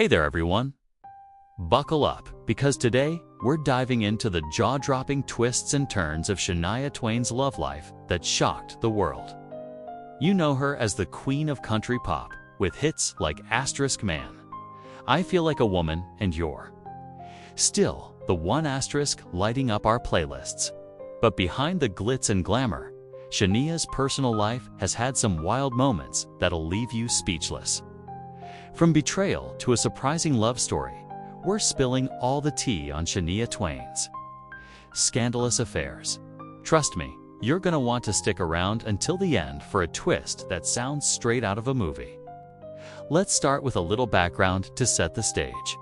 Hey there everyone! Buckle up, because today we're diving into the jaw-dropping twists and turns of Shania Twain's love life that shocked the world. You know her as the queen of country pop, with hits like Asterisk Man, I Feel Like a Woman, and You're Still the One Asterisk lighting up our playlists. But behind the glitz and glamour, Shania's personal life has had some wild moments that'll leave you speechless. From betrayal to a surprising love story, we're spilling all the tea on Shania Twain's scandalous affairs. Trust me, you're gonna want to stick around until the end for a twist that sounds straight out of a movie. Let's start with a little background to set the stage.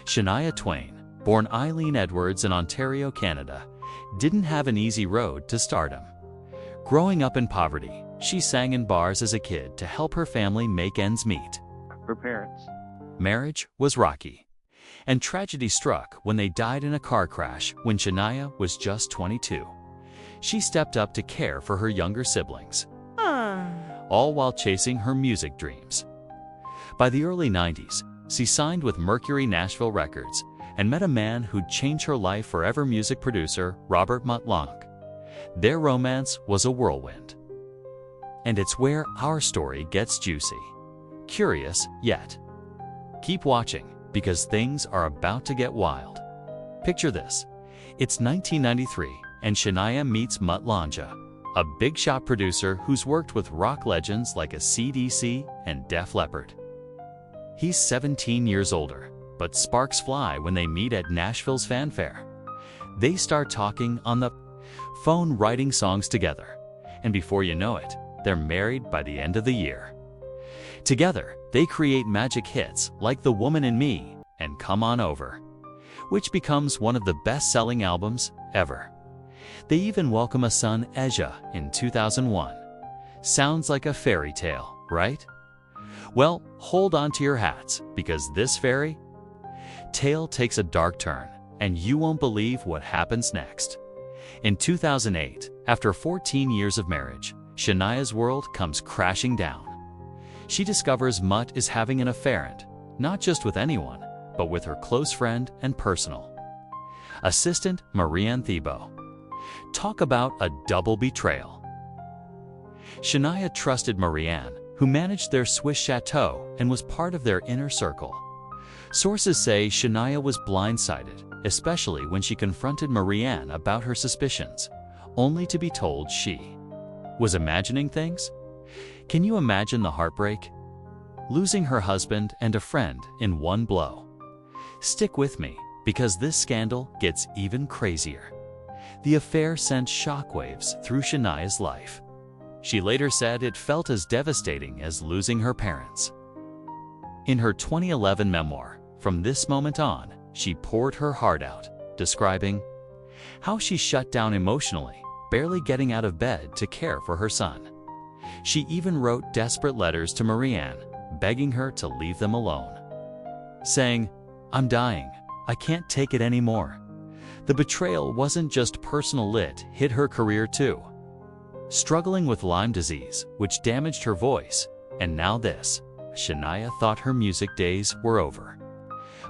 Shania Twain, born Eileen Edwards in Ontario, Canada, didn't have an easy road to stardom. Growing up in poverty, she sang in bars as a kid to help her family make ends meet. Her parents. Marriage was rocky, and tragedy struck when they died in a car crash when Shania was just 22. She stepped up to care for her younger siblings, all while chasing her music dreams. By the early 90s, she signed with Mercury Nashville Records and met a man who'd change her life forever, music producer Robert Mutt Lange. Their romance was a whirlwind. And it's where our story gets juicy. Curious yet? Keep watching, because things are about to get wild. Picture this. It's 1993, and Shania meets Mutt Lange, a big-shot producer who's worked with rock legends like AC/DC and Def Leppard. He's 17 years older, but sparks fly when they meet at Nashville's fanfare. They start talking on the phone, writing songs together, and before you know it, they're married by the end of the year. Together, they create magic hits like The Woman in Me and Come On Over, which becomes one of the best-selling albums ever. They even welcome a son, Eja, in 2001. Sounds like a fairy tale, right? Well, hold on to your hats, because this fairy tale takes a dark turn, and you won't believe what happens next. In 2008, after 14 years of marriage, Shania's world comes crashing down. She discovers Mutt is having an affair, and not just with anyone, but with her close friend and personal assistant, Marianne Thibault. Talk about a double betrayal. Shania trusted Marianne, who managed their Swiss chateau and was part of their inner circle. Sources say Shania was blindsided, especially when she confronted Marianne about her suspicions, only to be told she was imagining things. Can you imagine the heartbreak? Losing her husband and a friend in one blow. Stick with me, because this scandal gets even crazier. The affair sent shockwaves through Shania's life. She later said it felt as devastating as losing her parents. In her 2011 memoir, From This Moment On, she poured her heart out, describing how she shut down emotionally, barely getting out of bed to care for her son. She even wrote desperate letters to Marianne, begging her to leave them alone, saying, "I'm dying. I can't take it anymore." The betrayal wasn't just personal, it hit her career too. Struggling with Lyme disease, which damaged her voice, and now this, Shania thought her music days were over.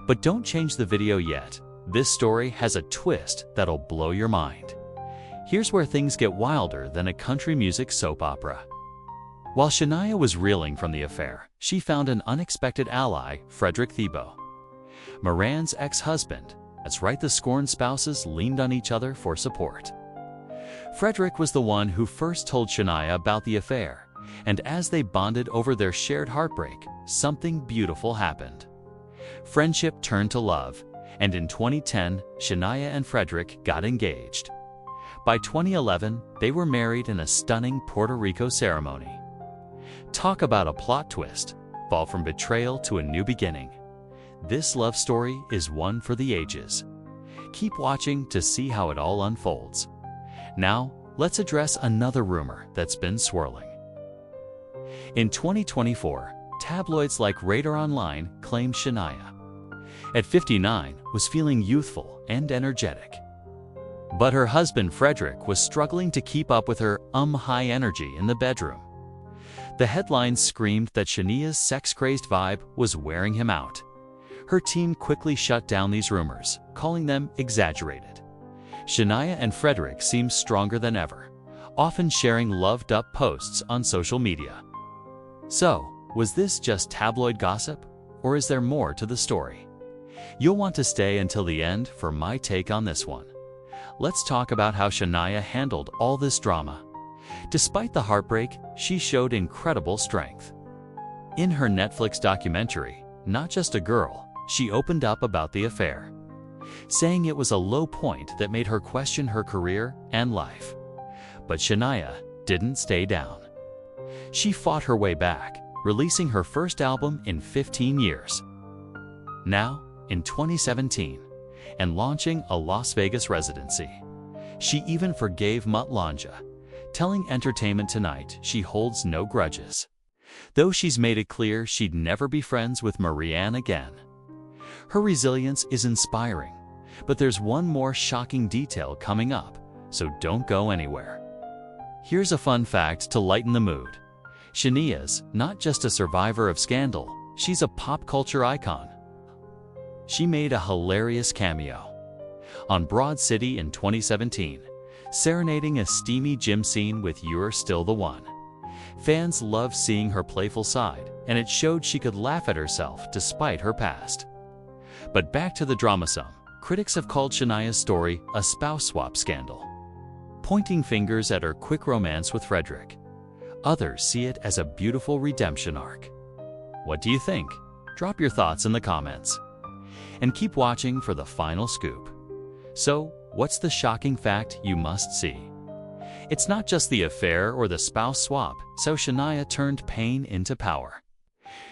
But don't change the video yet. This story has a twist that'll blow your mind. Here's where things get wilder than a country music soap opera. While Shania was reeling from the affair, she found an unexpected ally, Frédéric Thiébaud, Marianne's ex-husband. That's right, the scorned spouses leaned on each other for support. Frédéric was the one who first told Shania about the affair, and as they bonded over their shared heartbreak, something beautiful happened. Friendship turned to love, and in 2010, Shania and Frédéric got engaged. By 2011, they were married in a stunning Puerto Rico ceremony. Talk about a plot twist, fall from betrayal to a new beginning. This love story is one for the ages. Keep watching to see how it all unfolds. Now, let's address another rumor that's been swirling. In 2024, tabloids like Radar Online claimed Shania, at 59, was feeling youthful and energetic. But her husband Frédéric was struggling to keep up with her high energy in the bedroom. The headlines screamed that Shania's sex-crazed vibe was wearing him out. Her team quickly shut down these rumors, calling them exaggerated. Shania and Frédéric seem stronger than ever, often sharing loved-up posts on social media. So, was this just tabloid gossip, or is there more to the story? You'll want to stay until the end for my take on this one. Let's talk about how Shania handled all this drama. Despite the heartbreak, she showed incredible strength. In her Netflix documentary, Not Just a Girl, she opened up about the affair, saying it was a low point that made her question her career and life. But Shania didn't stay down. She fought her way back, releasing her first album in 15 years. Now, in 2017, and launching a Las Vegas residency. She even forgave Mutt Lange, telling Entertainment Tonight she holds no grudges, though she's made it clear she'd never be friends with Marianne again. Her resilience is inspiring, but there's one more shocking detail coming up, so don't go anywhere. Here's a fun fact to lighten the mood. Shania's not just a survivor of scandal, she's a pop culture icon. She made a hilarious cameo on Broad City in 2017, serenading a steamy gym scene with You're Still the One. Fans loved seeing her playful side, and it showed she could laugh at herself despite her past. But back to the drama some. Critics have called Shania's story a spouse swap scandal, pointing fingers at her quick romance with Frédéric. Others see it as a beautiful redemption arc. What do you think? Drop your thoughts in the comments. And keep watching for the final scoop. So, what's the shocking fact you must see? It's not just the affair or the spouse swap, so Shania turned pain into power.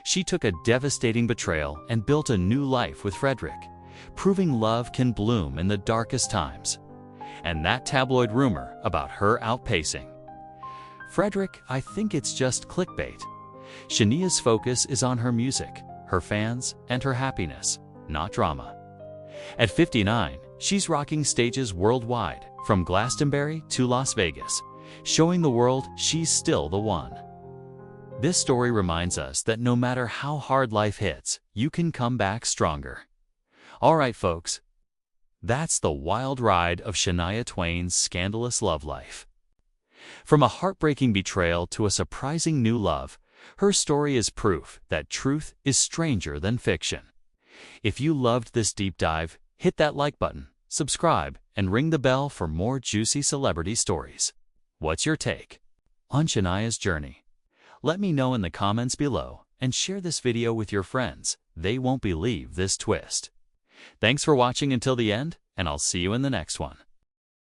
She took a devastating betrayal and built a new life with Frédéric, proving love can bloom in the darkest times. And that tabloid rumor about her outpacing Frédéric, I think it's just clickbait. Shania's focus is on her music, her fans, and her happiness, not drama. At 59, she's rocking stages worldwide, from Glastonbury to Las Vegas, showing the world she's still the one. This story reminds us that no matter how hard life hits, you can come back stronger. All right, folks. That's the wild ride of Shania Twain's scandalous love life. From a heartbreaking betrayal to a surprising new love, her story is proof that truth is stranger than fiction. If you loved this deep dive, hit that like button, subscribe, and ring the bell for more juicy celebrity stories. What's your take on Shania's journey? Let me know in the comments below and share this video with your friends. They won't believe this twist. Thanks for watching until the end, and I'll see you in the next one.